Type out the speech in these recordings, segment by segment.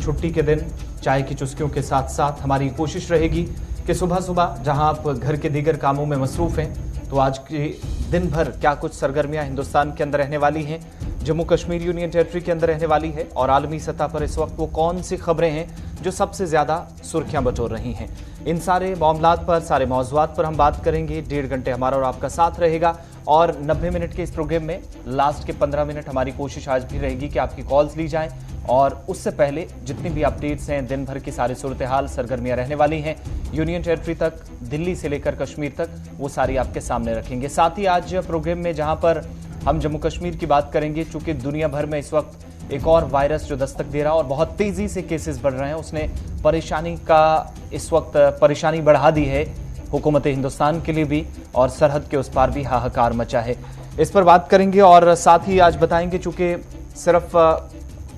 छुट्टी के दिन चाय की चुस्कियों के साथ साथ हमारी कोशिश रहेगी कि सुबह सुबह जहां आप घर के दीगर कामों में मसरूफ हैं, तो आज के दिन भर क्या कुछ सरगर्मियां हिंदुस्तान के अंदर रहने वाली हैं, जम्मू कश्मीर यूनियन टेरिटरी के अंदर रहने वाली है और आलमी सतह पर इस वक्त वो कौन सी खबरें हैं जो सबसे ज्यादा सुर्खियां बटोर रही हैं। इन सारे मामलात पर, सारे मौज़ूआत पर हम बात करेंगे। 1.5 घंटे हमारा और आपका साथ रहेगा और 90 मिनट के इस प्रोग्राम में लास्ट के 15 मिनट हमारी कोशिश आज भी रहेगी कि आपकी कॉल्स ली जाएं और उससे पहले जितनी भी अपडेट्स हैं, दिन भर की सारी सूरत हाल, सरगर्मियां रहने वाली हैं, यूनियन टेरिटरी तक, दिल्ली से लेकर कश्मीर तक, वो सारी आपके सामने रखेंगे। साथ ही आज प्रोग्राम में जहां पर हम जम्मू कश्मीर की बात करेंगे, चूंकि दुनिया भर में इस वक्त एक और वायरस जो दस्तक दे रहा है और बहुत तेजी से केसेस बढ़ रहे हैं, उसने इस वक्त परेशानी बढ़ा दी है हुकूमत हिंदुस्तान के लिए भी और सरहद के उस पार भी हाहाकार मचा है। इस पर बात करेंगे और साथ ही आज बताएंगे, चूंकि सिर्फ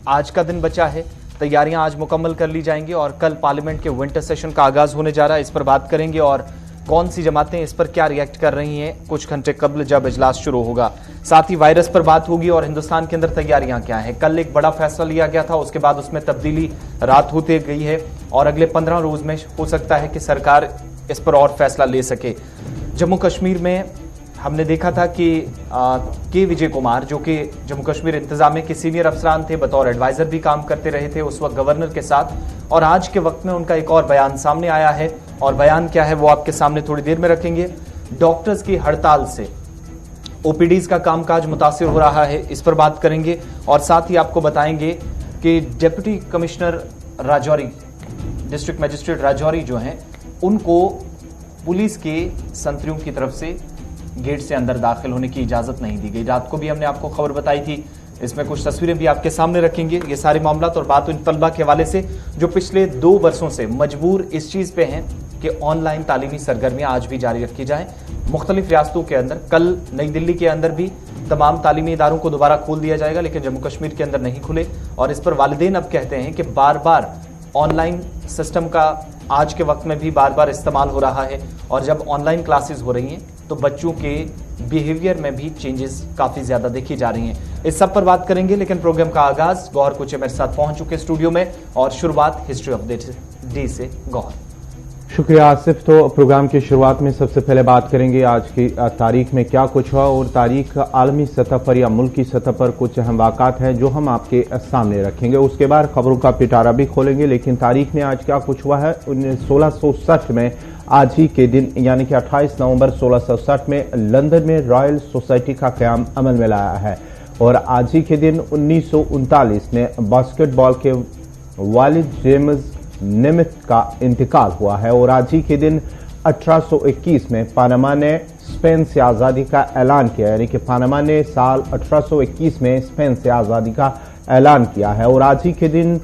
आज का दिन बचा है, तैयारियां आज मुकम्मल कर ली जाएंगी और कल पार्लियामेंट के विंटर सेशन का आगाज होने जा रहा है। इस पर बात करेंगे और कौन सी जमातें इस पर क्या रिएक्ट कर रही हैं कुछ घंटे कबल जब इजलास शुरू होगा। साथ ही वायरस पर बात होगी और हिंदुस्तान के अंदर तैयारियां क्या हैं। कल एक बड़ा फैसला लिया गया था, उसके बाद उसमें तब्दीली रात होते गई है और अगले 15 रोज में हो सकता है कि सरकार इस पर और फैसला ले सके। जम्मू कश्मीर में हमने देखा था कि के विजय कुमार, जो कि जम्मू कश्मीर इंतजामिया के सीनियर अफसरान थे, बतौर एडवाइजर भी काम करते रहे थे उस वक्त गवर्नर के साथ, और आज के वक्त में उनका एक और बयान सामने आया है और बयान क्या है वो आपके सामने थोड़ी देर में रखेंगे। डॉक्टर्स की हड़ताल से ओपीडीज का कामकाज मुतासिर हो रहा है, इस पर बात करेंगे और साथ ही आपको बताएंगे कि deputy commissioner Rajouri, district magistrate Rajouri जो हैं, उनको पुलिस के संतरियों की तरफ से गेट से अंदर दाखिल होने की इजाजत नहीं दी गई। रात को भी हमने आपको खबर बताई थी, इसमें कुछ तस्वीरें भी आपके सामने रखेंगे। ये सारे मामला और बात उन तलबा के हवाले से जो पिछले 2 वर्षों से मजबूर इस चीज पे हैं कि ऑनलाइन तालीमी सरगर्मियां आज भी जारी रखी जाएं मुख्तलिफ रियासतों के अंदर। कल नई दिल्ली के अंदर भी तमाम तालीमी इदारों को दोबारा खोल दिया जाएगा, लेकिन जम्मू कश्मीर के अंदर नहीं खुले और इस पर वालिदैन अब कहते हैं कि बार बार ऑनलाइन सिस्टम का आज के वक्त में भी बार बार इस्तेमाल हो रहा है और जब ऑनलाइन क्लासेस हो रही हैं तो बच्चों के बिहेवियर में भी चेंजेस काफी ज्यादा देखी जा रही हैं। इस सब पर बात करेंगे, लेकिन प्रोग्राम का आगाज गौहर कुछ मेरे साथ पहुंच चुके स्टूडियो में और शुरुआत हिस्ट्री ऑफ डे से। गौहर, शुक्रिया आसिफ। तो प्रोग्राम की शुरुआत में सबसे पहले बात करेंगे आज की तारीख में क्या कुछ हुआ और तारीख आलमी सतह पर या मुल्की सतह पर कुछ अहम वाक़ात हैं जो हम आपके सामने रखेंगे। उसके बाद खबरों का पिटारा भी खोलेंगे, लेकिन तारीख में आज क्या कुछ हुआ है। 1660 में आज ही के दिन यानी कि 28 नवंबर 1660 में लंदन में रॉयल सोसाइटी का क़याम अमल में लाया है और आज ही के दिन 1939 में बास्केटबॉल के वालिद जेम्स निमित का इंतकाल हुआ है और आज ही के दिन 1821 में पनामा ने स्पेन से आज़ादी का ऐलान किया, यानी कि पनामा ने साल 1821 में स्पेन से आज़ादी का ऐलान किया है और आज ही के दिन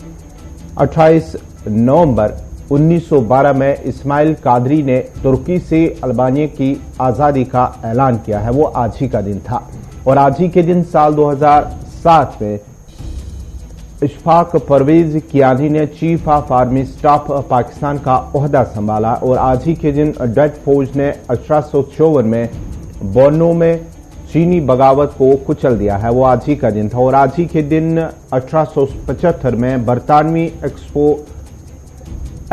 28 नवंबर 1912 में इस्माइल कादरी ने तुर्की से अल्बानिया की आज़ादी का ऐलान किया है, वो आज ही का दिन था। और आज ही के दिन साल 2007 में इशफाक परवेज कियानी ने chief of army staff Pakistan का ओहदा संभाला और आज ही के दिन डच फौज ने 1854 में बोर्नो में चीनी बगावत को कुचल दिया है, वो आज ही का दिन था। और आज ही के दिन 1875 में बरतानवी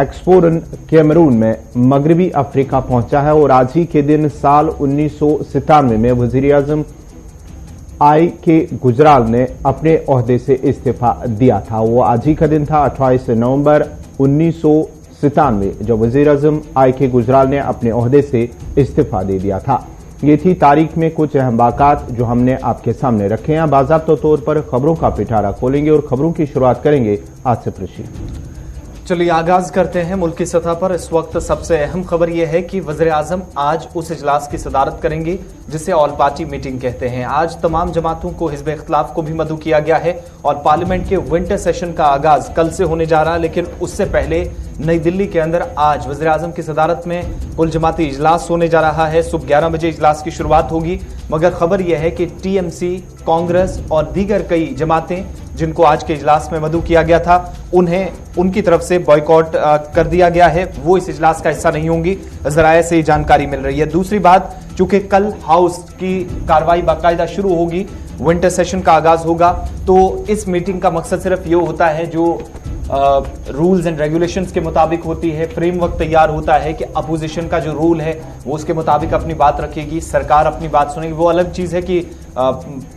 एक्सपोरन कैमरून में मगरबी अफ्रीका पहुंचा है और आज ही के दिन साल 1997 में वजीर आजम आई के गुजराल ने अपने ओहदे से इस्तीफा दिया था, वो आज ही का दिन था 28 नवंबर 1997 जब वजीर आजम आई के गुजराल ने अपने ओहदे से इस्तीफा दे दिया था। ये थी तारीख में कुछ अहम वाक़ात जो हमने आपके सामने रखे हैं। बाज़ाब्ता तौर पर खबरों का पिटारा खोलेंगे और खबरों की शुरुआत करेंगे आसिफ रशीद। चलिए आगाज करते हैं। मुल्की सतह पर इस वक्त सबसे अहम खबर यह है कि वज़ीर आज़म आज उस इजलास की सदारत करेंगे जिसे ऑल पार्टी मीटिंग कहते हैं। आज तमाम जमातों को हिज़्ब इख्तिलाफ को भी मदऊ किया गया है और पार्लियामेंट के विंटर सेशन का आगाज कल से होने जा रहा है, लेकिन उससे पहले नई दिल्ली के अंदर आज वज़ीर आज़म की सदारत में कुल जमाती इजलास होने जा रहा है। सुबह 11 बजे इजलास की शुरुआत होगी, मगर खबर यह है कि टीएमसी, कांग्रेस और दीगर कई जमातें जिनको आज के इजलास में मदऊ किया गया था, उनकी तरफ से बॉयकॉट कर दिया गया है, वो इस इजलास का हिस्सा नहीं होंगी। ज़राए से जानकारी मिल रही है। दूसरी बात, चूंकि कल हाउस की कार्रवाई बाकायदा शुरू होगी, विंटर सेशन का आगाज होगा, तो इस मीटिंग का मकसद सिर्फ ये होता है जो रूल्स एंड रेगुलेशंस के मुताबिक होती है, फ्रेमवर्क तैयार होता है कि अपोजिशन का जो रूल है वो उसके मुताबिक अपनी बात रखेगी, सरकार अपनी बात सुनेगी। वो अलग चीज है कि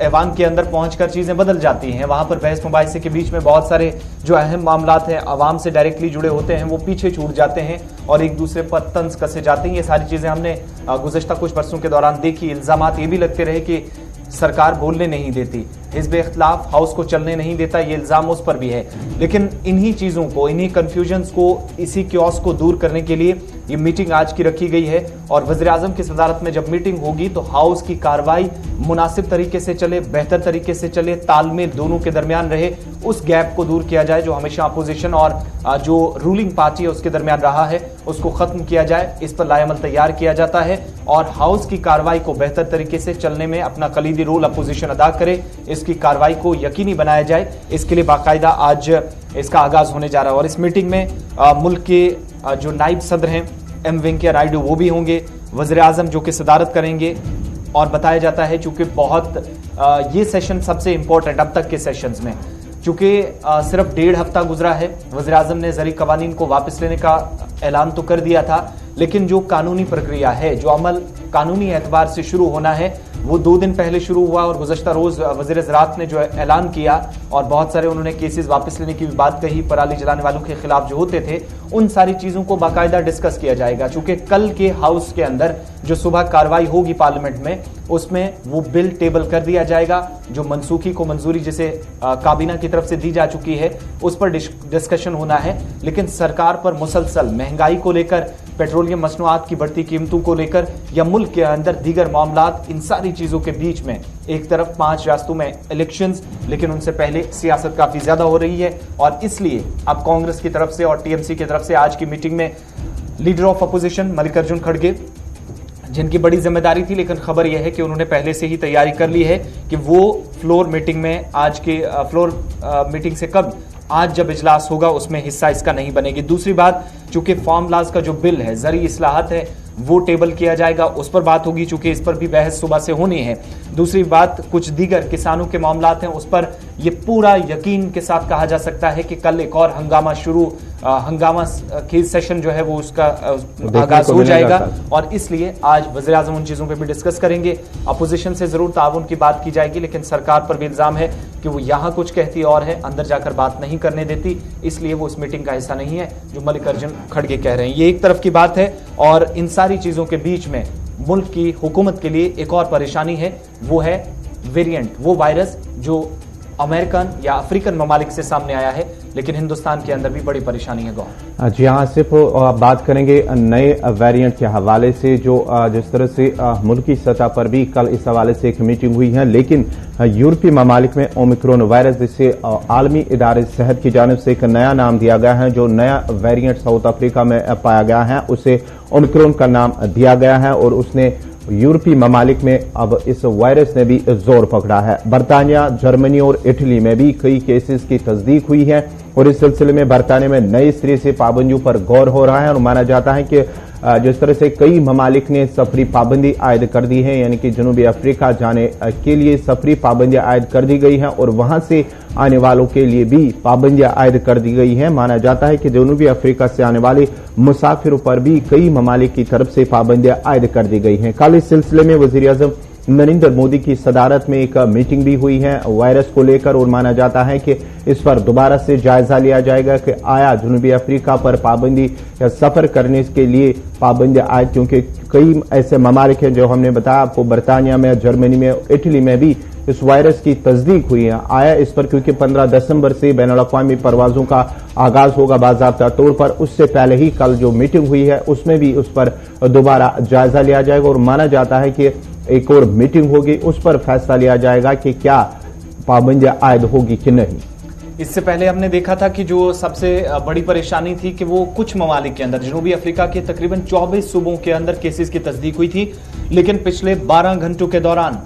ऐवान के अंदर पहुंचकर चीजें बदल जाती हैं, वहां पर बहस मुबाहिसे के बीच में बहुत सारे जो अहम मामलात हैं अवाम से डायरेक्टली जुड़े होते हैं वो पीछे छूट जाते हैं और एक दूसरे पर तंज कसे जाते हैं। ये सारी चीजें हमने गुज़श्ता कुछ बरसों के दौरान देखी। इल्जामात ये भी लगते रहे कि सरकार बोलने नहीं देती, हिज़्ब इख्तिलाफ हाउस को चलने नहीं देता, ये इल्जाम उस पर भी है। लेकिन इन्हीं चीजों को, इन्हीं कंफ्यूजन्स को, इसी क्योस को दूर करने के लिए ये मीटिंग आज की रखी गई है और वज़ीर-ए-आज़म की सदारत में जब मीटिंग होगी तो हाउस की कार्रवाई मुनासिब तरीके से चले, बेहतर तरीके से चले, तालमेल दोनों के दरमियान रहे, उस गैप को दूर किया जाए जो हमेशा अपोजिशन और जो रूलिंग पार्टी है उसके दरमियान रहा है, उसको खत्म किया जाए। इस पर लाएमल तैयार किया जाता है और हाउस की कार्रवाई को बेहतर तरीके से चलने में अपना कलीदी रोल अपोजिशन अदा करे, इसकी कार्रवाई को यकीनी बनाया जाए। इसके लिए बाकायदा आज इसका आगाज होने जा रहा है और इस मीटिंग में मुल्क के जो नायब सदर हैं एम वेंकैया नायडू वो भी होंगे, वज़ीर-ए-आज़म जो कि सदारत करेंगे और बताया जाता है चूंकि बहुत ये सेशन सबसे इंपॉर्टेंट अब तक के सेशंस में, चूंकि सिर्फ 1.5 हफ्ता गुजरा है, वज़ीर-ए-आज़म ने ज़री कवानीन को वापस लेने का ऐलान तो कर दिया था, लेकिन जो कानूनी प्रक्रिया है, जो अमल कानूनी एतबार से शुरू होना है वो 2 दिन पहले शुरू हुआ और गुज़श्ता रोज वज़ीर ज़राअत ने जो ऐलान किया और बहुत सारे उन्होंने केसेस वापस लेने की भी बात कही, पराली जलाने वालों के खिलाफ जो होते थे, उन सारी चीजों को बाकायदा डिस्कस किया जाएगा। चूंकि कल के हाउस के अंदर जो सुबह कार्रवाई होगी पार्लियामेंट में, उसमें वो बिल टेबल कर दिया जाएगा जो मनसूखी को मंजूरी जिसे काबीना की तरफ से दी जा चुकी है उस पर डिस्कशन होना है। लेकिन सरकार पर मुसलसल महंगाई को लेकर, पेट्रोलियम मसनूआत की बढ़ती कीमतों को लेकर या मुल्क के अंदर दीगर मामलात, इन सारी चीजों के बीच में एक तरफ 5 रियासतों में इलेक्शंस, लेकिन उनसे पहले सियासत काफी ज्यादा हो रही है और इसलिए अब कांग्रेस की तरफ से और टीएमसी की तरफ से आज की मीटिंग में लीडर ऑफ अपोजिशन मल्लिकार्जुन खड़गे, जिनकी बड़ी जिम्मेदारी थी, लेकिन खबर यह है कि उन्होंने पहले से ही तैयारी कर ली है कि वो फ्लोर मीटिंग में, आज के फ्लोर मीटिंग से कब, आज जब इजलास होगा उसमें हिस्सा इसका नहीं बनेगी। दूसरी बात, चूंकि फार्म लॉज का जो बिल है, ज़री इस्लाहत है, वो टेबल किया जाएगा, उस पर बात होगी, चूंकि इस पर भी बहस सुबह से होनी है। दूसरी बात, कुछ दीगर किसानों के मामलात हैं, उस पर यह पूरा यकीन के साथ कहा जा सकता है कि कल एक और हंगामा खेज सेशन जो है वो उसका आगाज हो जाएगा और इसलिए आज वज़ीर-ए-आज़म उन चीजों पे भी डिस्कस करेंगे। अपोजिशन से जरूर ताउन की बात की जाएगी, लेकिन सरकार पर भी इल्जाम है कि वो यहां कुछ कहती और है, अंदर जाकर बात नहीं करने देती, इसलिए वो इस मीटिंग का हिस्सा नहीं है, जो मल्लिकार्जुन खड़गे कह रहे हैं। ये एक तरफ की बात है और इन सारी चीजों के बीच में मुल्क की हुकूमत के लिए एक और परेशानी है, वो है वेरिएंट, वो वायरस जो अमेरिकन या अफ्रीकन ममालिक से सामने आया है, लेकिन हिंदुस्तान के अंदर भी बड़ी परेशानी है। गौर जी हाँ, सिर्फ बात करेंगे नए वेरिएंट के हवाले से, जो जिस तरह से मुल्की सतह पर भी कल इस हवाले से एक मीटिंग हुई है, लेकिन यूरोपीय ममालिक में ओमिक्रॉन वायरस, जिसे आलमी इदारे सेहत की जानिब से एक नया नाम दिया गया है, जो नया वेरिएंट साउथ अफ्रीका में पाया गया है, उसे ओमिक्रॉन का नाम दिया गया है और उसने यूरोपीय ममालिक में अब इस वायरस ने भी जोर पकड़ा है। बरतानिया, जर्मनी और इटली में भी कई केसेस की तस्दीक हुई है और इस सिलसिले में बरतानिया में नए सिरे से पाबंदियों पर गौर हो रहा है और माना जाता है कि जिस तरह से कई ममालिक ने सफरी पाबंदी आयद कर दी है, यानी कि जनूबी अफ्रीका जाने के लिए सफरी पाबंदियां आयद कर दी गई हैं और वहां से आने वालों के लिए भी पाबंदियां आयद कर दी गई हैं। माना जाता है कि जनूबी अफ्रीका से आने वाले मुसाफिरों पर भी कई ममालिक की तरफ से पाबंदियां आयद कर दी गई हैं। कल इस सिलसिले में वज़ीर-ए-आज़म नरेंद्र मोदी की सदारत में एक मीटिंग भी हुई है वायरस को लेकर और माना जाता है कि इस पर दोबारा से जायजा लिया जाएगा कि आया जनूबी अफ्रीका पर पाबंदी या सफर करने के लिए पाबंदी आए, क्योंकि कई ऐसे ममालिक हैं जो हमने बताया आपको, बरतानिया में, जर्मनी में, इटली में भी इस वायरस की तस्दीक हुई है। आया इस पर क्योंकि 15 दिसंबर से बैनुल-अक़वामी परवाजों का आगाज होगा बाज़ाब्ता तौर पर, उससे पहले ही कल जो मीटिंग हुई है उसमें भी उस पर दोबारा जायजा लिया जाएगा और माना जाता है कि एक और मीटिंग होगी, उस पर फैसला लिया जाएगा कि क्या पाबंदियां आयद होगी कि नहीं। इससे पहले हमने देखा था कि जो सबसे बड़ी परेशानी थी कि वो कुछ ममालिक के अंदर, जनूबी अफ्रीका के तकरीबन 24 सूबों के अंदर केसेस की तस्दीक हुई थी, लेकिन पिछले 12 घंटों के दौरान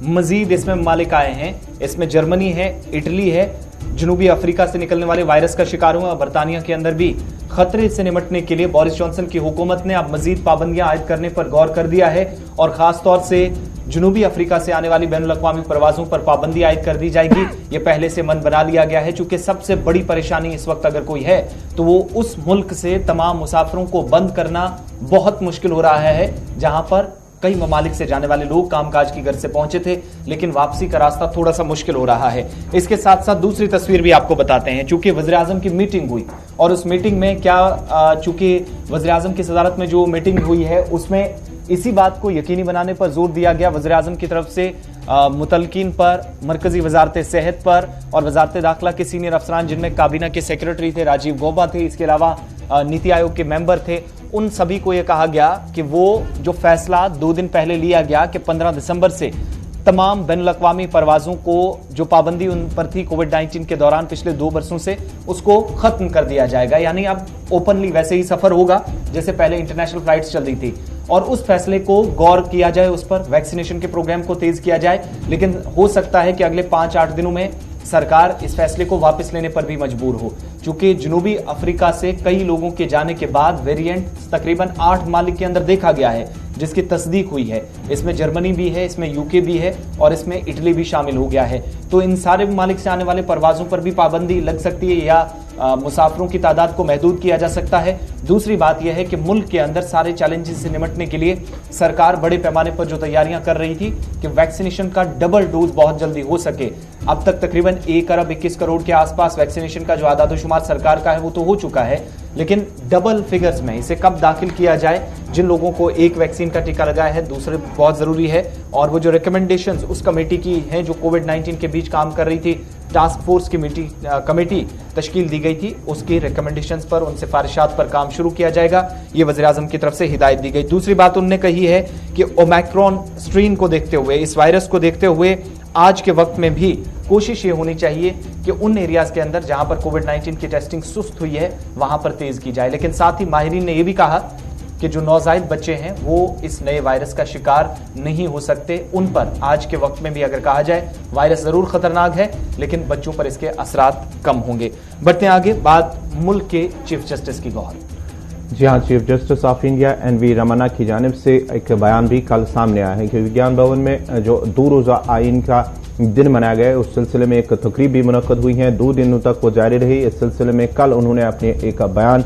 मजीद इसमें ममालिक आए हैं। इसमें जर्मनी है, इटली है, जनूबी अफ्रीका से निकलने वाले वायरस का शिकार हुआ। बरतानिया के अंदर भी खतरे से निपटने के लिए बोरिस जॉनसन की हुकूमत ने अब मजीद पाबंदियां आयद करने पर गौर कर दिया है और खास तौर से जुनूबी अफ्रीका से आने वाली बैनुल-अक़वामी परवाजों पर पाबंदी आयद कर दी जाएगी। ये पहले से मन बना लिया गया है, चूंकि सबसे बड़ी परेशानी इस वक्त अगर कोई है तो वो उस मुल्क से तमाम मुसाफिरों को बंद करना बहुत मुश्किल हो रहा है, जहां पर कई ममालिक से जाने वाले लोग कामकाज की गर्ज से पहुंचे थे, लेकिन वापसी का रास्ता थोड़ा सा मुश्किल हो रहा है। इसके साथ साथ दूसरी तस्वीर भी आपको बताते हैं, चूंकि वज़ीर-ए-आज़म की मीटिंग हुई और उस मीटिंग में चूंकि वज़ीर-ए-आज़म की सदारत में जो मीटिंग हुई है उसमें इसी बात को यकीनी बनाने पर जोर दिया गया वज़ीर-ए-आज़म की तरफ से मुतलकीन पर, मरकजी वजारत सेहत पर और वजारत दाखिला के सीनियर अफसरान, जिनमें काबीना के सेक्रेटरी थे राजीव गौबा थे, इसके अलावा नीति आयोग के मेंबर थे, उन सभी को यह कहा गया कि वो जो फैसला 2 दिन पहले लिया गया कि 15 दिसंबर से तमाम बैनुल-अक़वामी परवाजों को जो पाबंदी उन पर थी कोविड-19 के दौरान पिछले 2 वर्षों से, उसको खत्म कर दिया जाएगा। यानी अब ओपनली वैसे ही सफर होगा जैसे पहले इंटरनेशनल फ्लाइट्स चल रही थी, और उस फैसले को गौर किया जाए, उस पर वैक्सीनेशन के प्रोग्राम को तेज किया जाए। लेकिन हो सकता है कि अगले 5-8 दिनों में सरकार इस फैसले को वापस लेने पर भी मजबूर हो, चूंकि जुनूबी अफ्रीका से कई लोगों के जाने के बाद वेरिएंट तकरीबन 8 ममालिक के अंदर देखा गया है, जिसकी तस्दीक हुई है। इसमें जर्मनी भी है, इसमें यूके भी है और इसमें इटली भी शामिल हो गया है। तो इन सारे ममालिक से आने वाले परवाजों पर भी पाबंदी लग सकती है या मुसाफिरों की तादाद को महदूद किया जा सकता है। दूसरी बात यह है कि मुल्क के अंदर सारे चैलेंजेस से निपटने के लिए सरकार बड़े पैमाने पर जो तैयारियां कर रही थी कि वैक्सीनेशन का डबल डोज बहुत जल्दी हो सके। अब तक तकरीबन 1 अरब 21 करोड़ के आसपास वैक्सीनेशन का जो आदादोशुमार सरकार का है वो तो हो चुका है, लेकिन डबल फिगर्स में इसे कब दाखिल किया जाए, जिन लोगों को एक वैक्सीन का टीका लगाया है दूसरे बहुत जरूरी है। और वो जो रिकमेंडेशंस उस कमेटी की हैं जो कोविड-19 के बीच काम कर रही थी, टास्क फोर्स की कमेटी तश्कील दी गई थी, उसकी रिकमेंडेशंस पर, उन सिफारिशात पर काम शुरू किया जाएगा। ये वज़ीर-ए-आज़म की तरफ से हिदायत दी गई। दूसरी बात उन्होंने कही है कि ओमिक्रॉन स्ट्रेन को देखते हुए, इस वायरस को देखते हुए आज के वक्त में भी कोशिश ये होनी चाहिए कि उन एरियाज के अंदर जहां पर कोविड-19 की टेस्टिंग सुस्त हुई है वहां पर तेज की जाए। लेकिन साथ ही माहिरीन ने यह भी कहा कि जो नौज़ायद बच्चे हैं वो इस नए वायरस का शिकार नहीं हो सकते। उन पर आज के वक्त में भी अगर कहा जाए वायरस जरूर खतरनाक है, लेकिन बच्चों पर इसके असरात कम होंगे। बढ़ते हैं आगे, बात मुल्क के चीफ जस्टिस की गौर। जी हाँ, chief justice of India NV Ramana की जानिब से एक बयान भी कल सामने आया है कि विज्ञान भवन में जो 2 रोज़ा आइन का दिन मनाया गया है, उस सिलसिले में एक तकरीब भी मुनक्कद हुई है। 2 दिनों तक वो जारी रही। इस सिलसिले में कल उन्होंने अपने एक बयान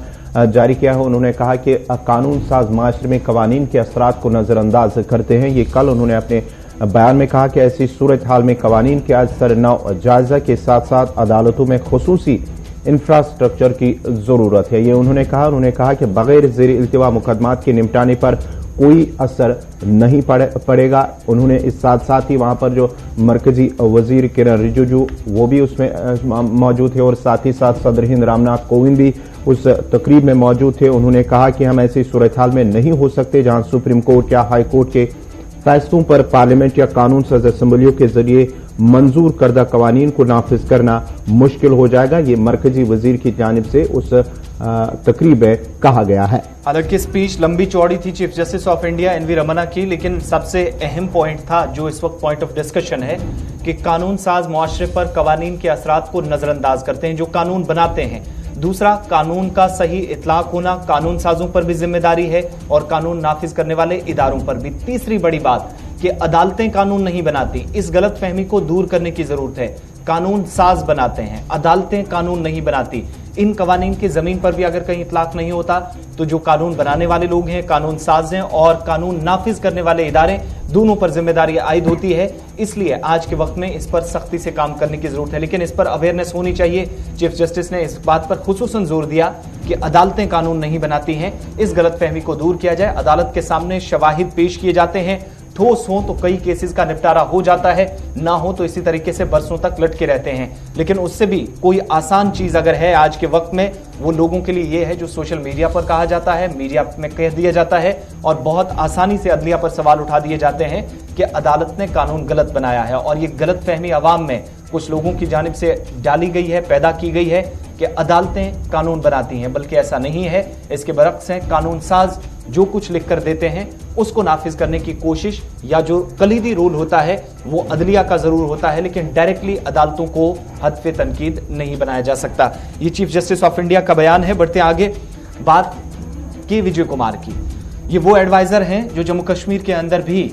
जारी किया है। उन्होंने कहा कि कानून साज माशरे में कवानीन के असरात को नजरअंदाज करते हैं। ये कल उन्होंने अपने बयान में कहा कि ऐसी सूरत हाल में कवानीन के असर नौ जायजा के साथ साथ अदालतों में खुसूसी इंफ्रास्ट्रक्चर की जरूरत है। ये उन्होंने कहा कि बगैर ज़ेर इल्तिवा मुकदमात के निपटाने पर कोई असर नहीं पड़ेगा। उन्होंने इस साथ साथ ही वहां पर जो मरकजी वजीर किरण रिजिजू वो भी उसमें मौजूद थे और साथ ही साथ सदर हिंद रामनाथ कोविंद भी उस तकरीब में मौजूद थे। उन्होंने कहा कि हम ऐसी सूरत हाल में नहीं हो सकते जहां सुप्रीम कोर्ट या हाई कोर्ट के फैसलों पर पार्लियामेंट या कानून साज असम्बलियों के जरिए मंजूर करदा कवानीन को नाफिज करना मुश्किल हो जाएगा। ये मरकजी वजीर की जानिब से उस तकरीब में कहा गया है। हालांकि स्पीच लंबी चौड़ी थी chief justice of India NV Ramana की, लेकिन सबसे अहम पॉइंट था जो इस वक्त पॉइंट ऑफ डिस्कशन है कि कानून साज मुआशरे पर कवानीन के असरात को नजरअंदाज करते हैं जो कानून बनाते हैं। दूसरा, कानून का सही इतलाक होना कानून साजों पर भी जिम्मेदारी है और कानून नाफिज करने वाले इदारों पर भी। तीसरी बड़ी बात कि अदालतें कानून नहीं बनाती, इस गलत फहमी को दूर करने की जरूरत है। कानून साज बनाते हैं, अदालतें कानून नहीं बनाती। इन कवानीन की जमीन पर भी अगर कहीं इतलाक नहीं होता तो जो कानून बनाने वाले लोग हैं, कानून साज हैं और कानून नाफिज करने वाले इदारे, दोनों पर जिम्मेदारी आयद होती है। इसलिए आज के वक्त में इस पर सख्ती से काम करने की जरूरत है, लेकिन इस पर अवेयरनेस होनी चाहिए। चीफ जस्टिस ने इस बात पर खुसूसन जोर दिया कि अदालतें कानून नहीं बनाती हैं। इस गलत फहमी को दूर किया जाए। अदालत के सामने शवाहिद पेश किए जाते हैं, ठोस हो तो कई केसेस का निपटारा हो जाता है, ना हो तो इसी तरीके से बरसों तक लटके रहते हैं। लेकिन उससे भी कोई आसान चीज अगर है आज के वक्त में, वो लोगों के लिए ये है जो सोशल मीडिया पर कहा जाता है, मीडिया में कह दिया जाता है और बहुत आसानी से अदलिया पर सवाल उठा दिए जाते हैं कि अदालत ने कानून गलत बनाया है। और ये गलत फहमी अवाम में कुछ लोगों की जानिब से डाली गई है, पैदा की गई है कि अदालतें कानून बनाती हैं, बल्कि ऐसा नहीं है। इसके बरक्स है, कानून साज जो कुछ लिख कर देते हैं उसको नाफिज करने की कोशिश या जो कलीदी रोल होता है वो अदलिया का जरूर होता है, लेकिन डायरेक्टली अदालतों को हदफ तनकीद नहीं बनाया जा सकता। ये चीफ जस्टिस ऑफ इंडिया का बयान है। बढ़ते आगे, बात के विजय कुमार की। ये वो एडवाइजर हैं जो जम्मू कश्मीर के अंदर भी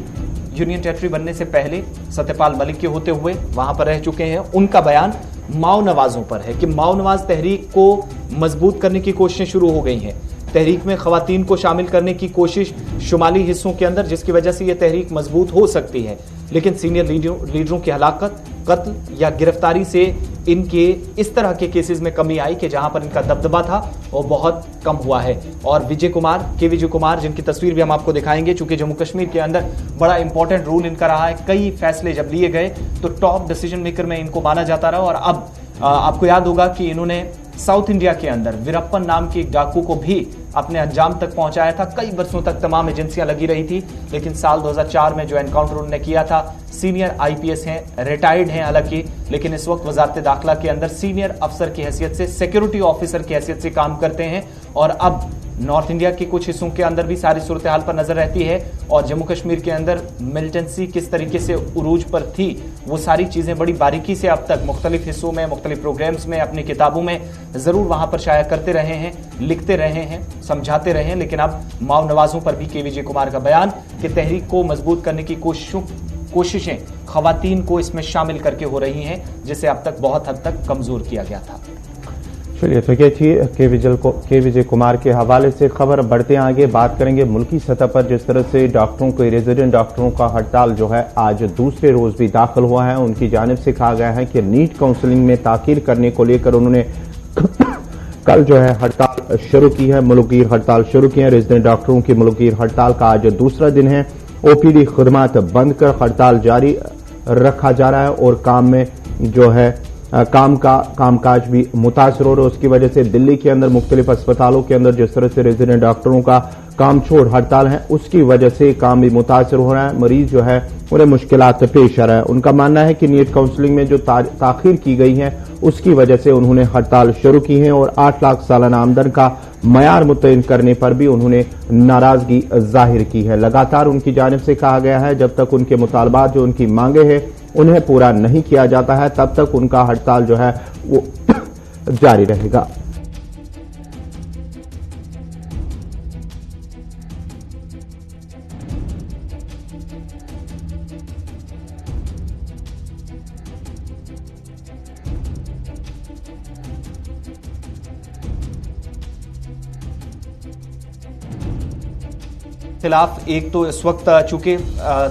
यूनियन टेरिटरी बनने से पहले सत्यपाल मलिक के होते हुए वहां पर रह चुके हैं। उनका बयान माओ नवाजों पर है कि माओ नवाज तहरीक को मजबूत करने की कोशिशें शुरू हो गई हैं। तहरीक में खवातीन को शामिल करने की कोशिश शुमाली हिस्सों के अंदर, जिसकी वजह से यह तहरीक मजबूत हो सकती है। लेकिन सीनियर लीडरों की हलाकत, कत्ल या गिरफ्तारी से इनके इस तरह के केसेस में कमी आई कि जहां पर इनका दबदबा था वो बहुत कम हुआ है। और विजय कुमार जिनकी तस्वीर भी हम आपको दिखाएंगे, चूंकि जम्मू कश्मीर के अंदर बड़ा इंपॉर्टेंट रोल इनका रहा है। कई फैसले जब लिए गए तो टॉप डिसीजन मेकर में इनको माना जाता रहा। और अब आपको याद होगा कि इन्होंने साउथ इंडिया के अंदर वीरप्पन नाम के एक डाकू को भी अपने अंजाम तक पहुंचाया था। कई वर्षों तक तमाम एजेंसियां लगी रही थी, लेकिन साल 2004 में जो एनकाउंटर उन्होंने किया था, सीनियर आईपीएस हैं, रिटायर्ड हैं हालांकि, लेकिन इस वक्त वजारत दाखिला के अंदर सीनियर अफसर की हैसियत से, सिक्योरिटी ऑफिसर की हैसियत से काम करते हैं। और अब नॉर्थ इंडिया के कुछ हिस्सों के अंदर भी सारी सूरत हाल पर नजर रहती है। और जम्मू कश्मीर के अंदर मिलिटेंसी किस तरीके से उरूज पर थी, वो सारी चीजें बड़ी बारीकी से अब तक मुख्तलिफ हिस्सों में, मुख्तलिफ प्रोग्राम्स में, अपनी किताबों में जरूर वहां पर शाया करते रहे हैं, लिखते रहे हैं, समझाते रहे हैं। लेकिन अब माओ नवाजों पर भी के विजय कुमार का बयान कि तहरीक को मजबूत करने की कोशिशें खवातीन को इसमें शामिल करके हो रही हैं, जिसे अब तक बहुत हद तक कमजोर किया गया था। चलिए, तो क्या थी के विजय कुमार के हवाले से खबर। बढ़ते आगे बात करेंगे मुल्की सतह पर जिस तरह से डॉक्टरों को, रेजिडेंट डॉक्टरों का हड़ताल जो है आज दूसरे रोज भी दाखिल हुआ है। उनकी जानिब से कहा गया है कि नीट काउंसलिंग में ताखीर करने को लेकर उन्होंने कल जो है हड़ताल शुरू की है, मुल्कगीर हड़ताल शुरू की है। रेजिडेंट डॉक्टरों की मुल्कगीर हड़ताल का आज दूसरा दिन है। ओपीडी खिदमात बंद कर हड़ताल जारी रखा जा रहा है और काम में जो है कामकाज भी मुतासर हो रहा है। उसकी वजह से दिल्ली के अंदर मुख्तलिफ अस्पतालों के अंदर जिस तरह से रेजिडेंट डॉक्टरों का काम छोड़ हड़ताल है, उसकी वजह से काम भी मुतासर हो रहा है। मरीज जो है उन्हें मुश्किलात पेश आ रहा है। उनका मानना है कि नीट काउंसलिंग में जो ताखीर की गई है उसकी वजह से उन्होंने हड़ताल शुरू की है और 8 लाख सालाना आमदन का मयार मुतय्यन करने पर भी उन्होंने नाराजगी जाहिर की है। लगातार उनकी जानिब से कहा गया है जब तक उनके मुतालबात, जो उनकी मांगे हैं, उन्हें पूरा नहीं किया जाता है तब तक उनका हड़ताल जो है वो जारी रहेगा। खिलाफ एक तो इस वक्त चूंकि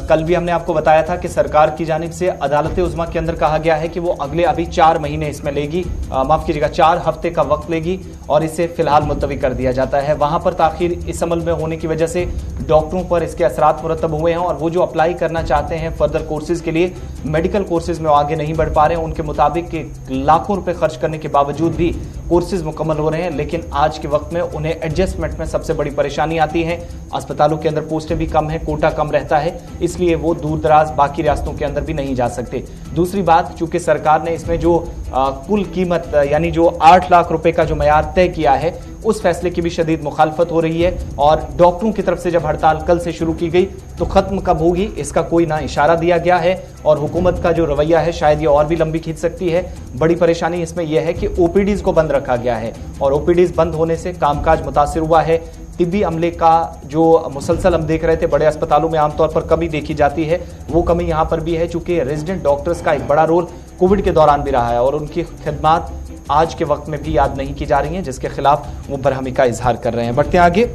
कल भी हमने आपको बताया था कि सरकार की जानिब से अदालत उज़्मा के अंदर कहा गया है कि वो अगले अभी 4 महीने इसमें लेगी, माफ कीजिएगा 4 हफ्ते का वक्त लेगी और इसे फिलहाल मुलतवी कर दिया जाता है। वहां पर ताखीर इस अमल में होने की वजह से डॉक्टरों पर इसके असरात मुरतब हुए हैं और वो जो अप्लाई करना चाहते हैं फर्दर कोर्सेज के लिए, मेडिकल कोर्सेज में आगे नहीं बढ़ पा रहे हैं। उनके मुताबिक कि लाखों रुपए खर्च करने के बावजूद भी कोर्सेज मुकम्मल हो रहे हैं, लेकिन आज के वक्त में उन्हें एडजस्टमेंट में सबसे बड़ी परेशानी आती है। अस्पतालों के अंदर पोस्टें भी कम है, कोटा कम रहता है, इसलिए वो दूर दराज बाकी रियासतों के अंदर भी नहीं जा सकते। दूसरी बात, चूंकि सरकार ने इसमें जो कुल कीमत यानी जो 8 लाख रुपए का जो मयार तय किया है, उस फैसले की भी शदीद मुखालफत हो रही है। और डॉक्टरों की तरफ से जब हड़ताल कल से शुरू की गई तो खत्म कब होगी इसका कोई ना इशारा दिया गया है और हुकूमत का जो रवैया है शायद ये और भी लंबी खींच सकती है। बड़ी परेशानी इसमें यह है कि ओपीडीज को बंद रखा गया है और ओपीडीज बंद होने से कामकाज मुतासिर हुआ है। तिब्बी अमले का जो मुसलसल हम देख रहे थे बड़े अस्पतालों में आमतौर पर कमी देखी जाती है, वो कमी यहाँ पर भी है, चूंकि रेजिडेंट डॉक्टर्स का एक बड़ा रोल कोविड के दौरान भी रहा है और उनकी खिदमात आज के वक्त में भी याद नहीं की जा रही हैं, जिसके खिलाफ वो बरहमी का इजहार कर रहे हैं। बढ़ते आगे,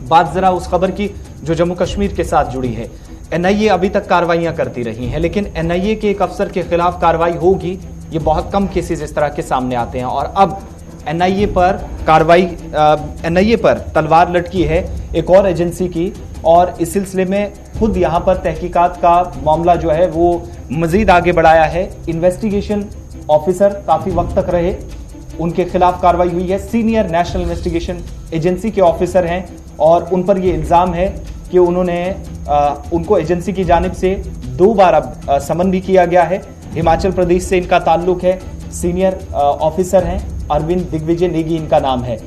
बात जरा उस खबर की जो जम्मू कश्मीर के साथ जुड़ी है। एनआईए अभी तक कार्रवाइयां करती रही हैं, लेकिन एनआईए के एक अफसर के खिलाफ कार्रवाई होगी, ये बहुत कम केसेस इस तरह के सामने आते हैं। और अब एनआईए पर कार्रवाई, एनआईए पर तलवार लटकी है एक और एजेंसी की, और इस सिलसिले में खुद यहां पर तहकीकात का मामला जो है वो मजीद आगे बढ़ाया है। इन्वेस्टिगेशन ऑफिसर काफी वक्त तक रहे, उनके खिलाफ कार्रवाई हुई है। सीनियर नेशनल इन्वेस्टिगेशन एजेंसी के ऑफिसर हैं और उन पर यह इल्जाम है कि उन्होंने उनको एजेंसी की जानिब से 2 बार अब समन भी किया गया है। हिमाचल प्रदेश से इनका ताल्लुक है, सीनियर ऑफिसर हैं, अरविंद दिग्विजय नेगी इनका नाम है,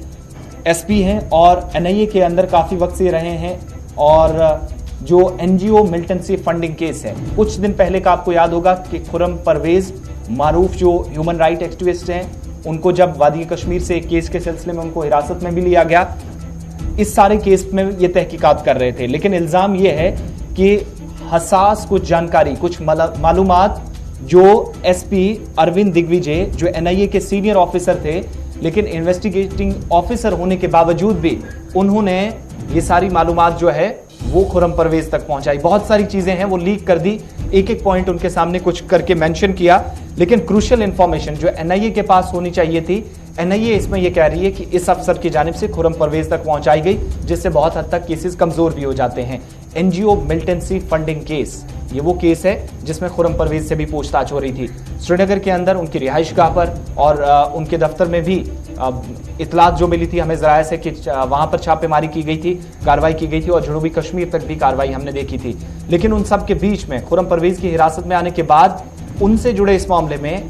एसपी हैं और एनआईए के अंदर काफी वक्त से रहे हैं। और जो एनजीओ मिलिटेंसी फंडिंग केस है, कुछ दिन पहले का आपको याद होगा कि खुरम परवेज मारूफ जो ह्यूमन राइट एक्टिविस्ट हैं, उनको जब वादी कश्मीर से एक केस के सिलसिले में उनको हिरासत में भी लिया गया। इस सारे केस में ये तहकीकात कर रहे थे, लेकिन इल्जाम ये है कि हसास कुछ जानकारी, कुछ मालूमात जो एसपी अरविंद दिग्विजय, जो एनआईए के सीनियर ऑफिसर थे, लेकिन इन्वेस्टिगेटिंग ऑफिसर होने के बावजूद भी उन्होंने ये सारी मालूमात जो है वो खुर्रम परवेज तक पहुंचाई। बहुत सारी चीजें हैं वो लीक कर दी, एक एक पॉइंट उनके सामने कुछ करके मेंशन किया, लेकिन क्रूशियल इंफॉर्मेशन जो एनआईए के पास होनी चाहिए थी, एनआईए इसमें यह कह रही है कि इस अफसर की जानिब से खुर्रम परवेज तक पहुंचाई गई, जिससे बहुत हद तक केसेस कमजोर भी हो जाते हैं। एनजीओ मिलिटेंसी फंडिंग केस, ये वो केस है जिसमें खुर्रम परवेज से भी पूछताछ हो रही थी। श्रीनगर के अंदर उनकी रिहाइशगाह पर और उनके दफ्तर में भी इतलात जो मिली थी हमें जराये से कि वहां पर छापेमारी की गई थी, कार्रवाई की गई थी और जनूबी कश्मीर तक भी कार्रवाई हमने देखी थी। लेकिन उन सब के बीच में खुर्रम परवेज की हिरासत में आने के बाद उनसे जुड़े इस मामले में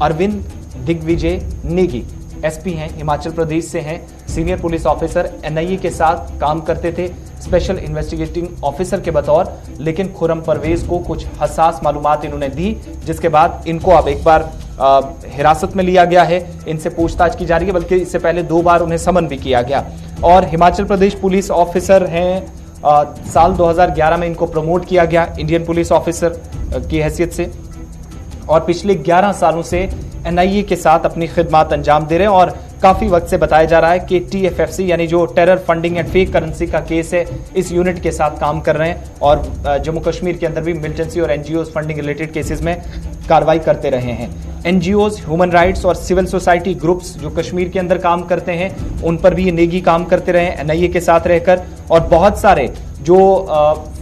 अरविंद दिग्विजय नेगी, एसपी हैं, हिमाचल प्रदेश से हैं, सीनियर पुलिस ऑफिसर, एनआईए के साथ काम करते थे स्पेशल इन्वेस्टिगेटिंग ऑफिसर के बतौर, लेकिन खुर्रम परवेज को कुछ हसास मालूमात इन्होंने दी, जिसके बाद इनको अब एक बार हिरासत में लिया गया है, इनसे पूछताछ की जा रही है, बल्कि इससे पहले 2 बार उन्हें समन भी किया गया। और हिमाचल प्रदेश पुलिस ऑफिसर हैं, साल 2011 में इनको प्रमोट किया गया इंडियन पुलिस ऑफिसर की हैसियत से, और पिछले 11 सालों से एनआईए के साथ अपनी खिदमत अंजाम दे रहे हैं। और काफी वक्त से बताया जा रहा है कि टीएफएफसी यानी जो terror funding and fake currency का केस है, इस यूनिट के साथ काम कर रहे हैं और जम्मू कश्मीर के अंदर भी मिलिटेंसी और एनजीओ फंडिंग रिलेटेड केसेस में कार्रवाई करते रहे हैं। एनजीओज, ह्यूमन राइट्स और सिविल सोसाइटी ग्रुप्स जो कश्मीर के अंदर काम करते हैं, उन पर भी ये नेगी काम करते रहे एनआईए के साथ रहकर। और बहुत सारे जो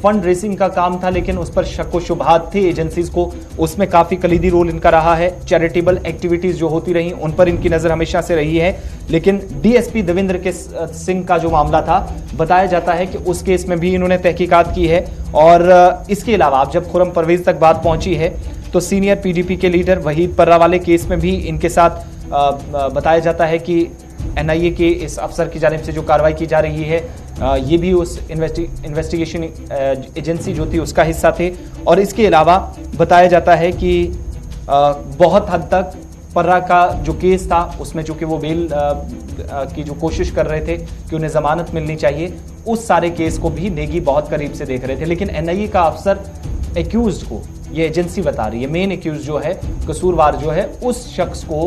फंड रेसिंग का काम था, लेकिन उस पर शक व शुबहात थी एजेंसीज को, उसमें काफी कलीदी रोल इनका रहा है। चैरिटेबल एक्टिविटीज जो होती रही उन पर इनकी नजर हमेशा से रही है। लेकिन डीएसपी देवेंद्र के सिंह का जो मामला था, बताया जाता है कि उस केस में भी इन्होंने तहकीकात की है। और इसके अलावा जब खुर्रम परवेज तक बात पहुंची है तो सीनियर पीडीपी के लीडर वहीद पर्रा वाले केस में भी इनके साथ बताया जाता है कि एनआईए के इस अफसर की जानिब से जो कार्रवाई की जा रही है, ये भी उस इन्वेस्टिगेशन एजेंसी जो थी उसका हिस्सा थे। और इसके अलावा बताया जाता है कि बहुत हद तक पर्रा का जो केस था उसमें चूंकि वो बेल की जो कोशिश कर रहे थे कि उन्हें जमानत मिलनी चाहिए, उस सारे केस को भी नेगी बहुत करीब से देख रहे थे। लेकिन एनआईए का अफसर एक्यूज्ड को, ये एजेंसी बता रही है, मेन एक्यूज जो है, कसूरवार जो है, उस शख्स को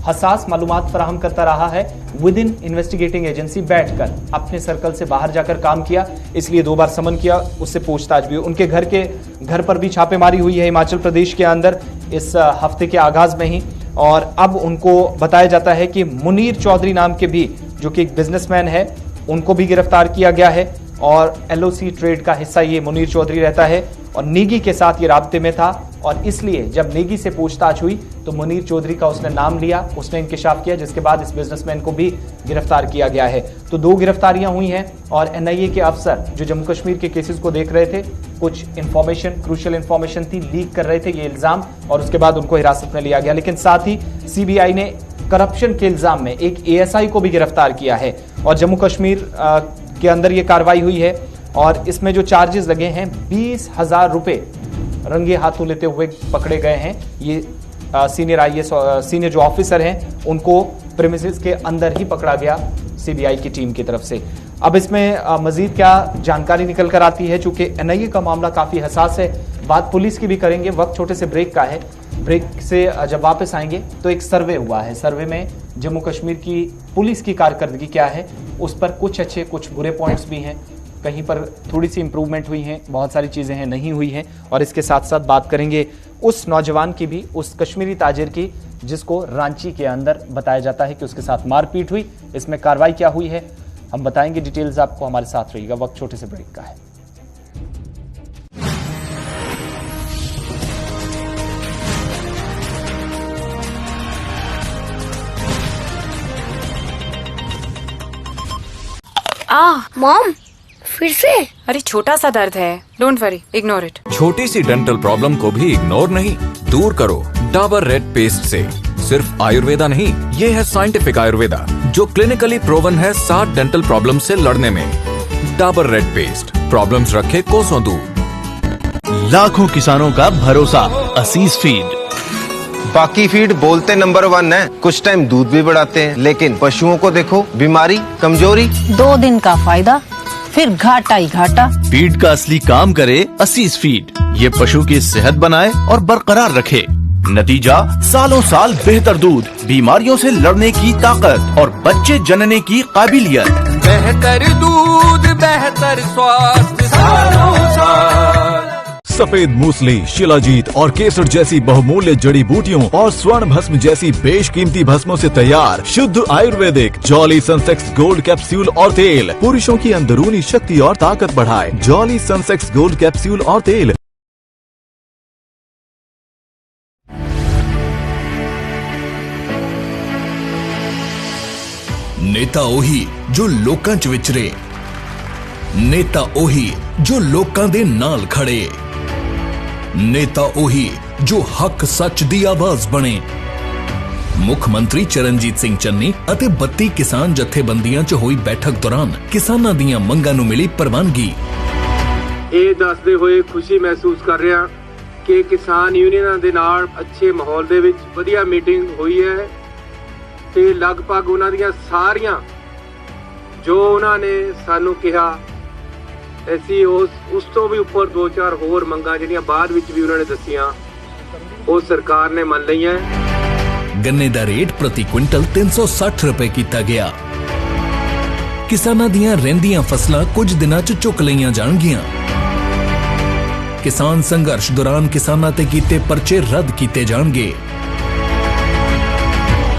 हसास मालूमात फराहम करता रहा है। विद इन इन्वेस्टिगेटिंग एजेंसी बैठकर अपने सर्कल से बाहर जाकर काम किया, इसलिए 2 बार समन किया, उससे पूछताछ भी। उनके घर पर भी छापेमारी हुई है हिमाचल प्रदेश के अंदर इस हफ्ते के आगाज में ही। और अब उनको बताया जाता है कि मुनीर चौधरी नाम के भी, जो कि एक बिजनेसमैन है, उनको भी गिरफ्तार किया गया है। और एलओसी ट्रेड का हिस्सा ये मुनीर चौधरी रहता है और नेगी के साथ ये राब्ते में था। और इसलिए जब नेगी से पूछताछ हुई तो मुनीर चौधरी का उसने नाम लिया, उसने इंकिशाफ किया, जिसके बाद इस बिजनेसमैन को भी गिरफ्तार किया गया है। तो 2 गिरफ्तारियां हुई हैं। और एनआईए के अफसर जो जम्मू कश्मीर के केसेस को देख रहे थे, कुछ इंफॉर्मेशन, क्रूशियल इंफॉर्मेशन थी, लीक कर रहे थे ये इल्जाम, और उसके बाद उनको हिरासत में लिया गया। लेकिन साथ ही सीबीआई ने करप्शन के इल्जाम में एक एएसआई को भी गिरफ्तार किया है। और जम्मू कश्मीर के अंदर ये कार्रवाई हुई है और इसमें जो चार्जेस लगे हैं, 20,000 रुपए रंगे हाथों लेते हुए पकड़े गए हैं। ये सीनियर आईएएस, सीनियर जो ऑफिसर हैं, उनको प्रेमिसेस के अंदर ही पकड़ा गया सीबीआई की टीम की तरफ से। अब इसमें मजीद क्या जानकारी निकल कर आती है, चूंकि एनआईए का मामला काफी हसास है। बात पुलिस की भी करेंगे, वक्त छोटे से ब्रेक का है। ब्रेक से जब वापस आएंगे तो एक सर्वे हुआ है, सर्वे में जम्मू कश्मीर की पुलिस की कारकर्दगी क्या है, उस पर कुछ अच्छे कुछ बुरे पॉइंट्स भी हैं, कहीं पर थोड़ी सी इंप्रूवमेंट हुई है, बहुत सारी चीजें हैं नहीं हुई हैं। और इसके साथ साथ बात करेंगे उस नौजवान की भी, उस कश्मीरी ताजिर की जिसको रांची के अंदर बताया जाता है कि उसके साथ मारपीट हुई, इसमें कार्रवाई क्या हुई है हम बताएंगे डिटेल्स आपको। हमारे साथ रहिएगा, वक्त छोटे से ब्रेक का है। मॉम, फिर से? अरे छोटा सा दर्द है, डोंट वरी, इग्नोर इट। छोटी सी डेंटल प्रॉब्लम को भी इग्नोर नहीं, दूर करो डाबर रेड पेस्ट से। सिर्फ आयुर्वेदा नहीं, ये है साइंटिफिक आयुर्वेदा जो क्लिनिकली प्रूवन है 60 डेंटल प्रॉब्लम से लड़ने में। डाबर रेड पेस्ट, प्रॉब्लम्स रखे कोसों दूर। लाखों किसानों का भरोसा, असीस फीड। बाकी फीड बोलते नंबर 1 है, कुछ टाइम दूध भी बढ़ाते हैं, लेकिन पशुओं को देखो, बीमारी, कमजोरी। 2 दिन का फायदा, फिर घाटा ही घाटा। फीड का असली काम करे असीस फीड। ये पशु की सेहत बनाए और बरकरार रखे। नतीजा सालों साल बेहतर दूध, बीमारियों से लड़ने की ताकत और बच्चे जनने की काबिलियत। बेहतर दूध, बेहतर स्वास्थ्य सालों साल। सफेद मूसली, शिलाजीत और केसर जैसी बहुमूल्य जड़ी बूटियों और स्वर्ण भस्म जैसी बेशकीमती भस्मों से तैयार शुद्ध आयुर्वेदिक जॉली सनसेक्स गोल्ड कैप्सूल और तेल पुरुषों की अंदरूनी शक्ति और ताकत बढ़ाए। जॉली सनसेक्स गोल्ड कैप्सूल और तेल। नेता ओही जो लोकां च विचरे, नेता ओही जो लोकां दे नाल खड़े, नेता ओही जो हक सच दी आवाज बने। मुख मंत्री चरणजीत सिंह चन्नी ਅਤੇ 32 किसान जथेबंदियां च होई बैठक दौरान किसानां दीयां मंगां ਨੂੰ मिली प्रवानगी। ਇਹ ਦੱਸਦੇ ਹੋਏ ਖੁਸ਼ੀ ਮਹਿਸੂਸ ਕਰ ਰਿਹਾ ਕਿ ਕਿਸਾਨ ਯੂਨੀਅਨਾਂ ਦੇ ਨਾਲ ਅੱਛੇ ਮਾਹੌਲ ਦੇ ਵਿੱਚ ਵਧੀਆ ਮੀਟਿੰਗ ਹੋਈ ਹੈ ਤੇ ਲਗਭਗ ਉਹਨਾਂ ਦੀਆਂ ਸਾਰੀਆਂ ਜੋ ਉਹਨਾਂ ਨੇ ਸਾਨੂੰ ਕਿਹਾ ਅਸੀਂ ਉਸ ਤੋਂ ਵੀ ਉੱਪਰ 2-4 ਹੋਰ ਮੰਗਾਂ ਜਿਹੜੀਆਂ ਬਾਅਦ ਵਿੱਚ ਵੀ ਉਹਨਾਂ ਨੇ ਦੱਸੀਆਂ ਉਹ ਸਰਕਾਰ ਨੇ ਮੰਨ ਲਈਆਂ। गन्ने दा रेट प्रति क्विंटल 360 रुपए कीता गया। किसानां दियां रहिंदियां फसलां कुछ दिनां च चुक लईयां जाणगीਆਂ। किसान संघर्ष दौरान किसानां ते कीते परचे रद्द कीते जाणगे।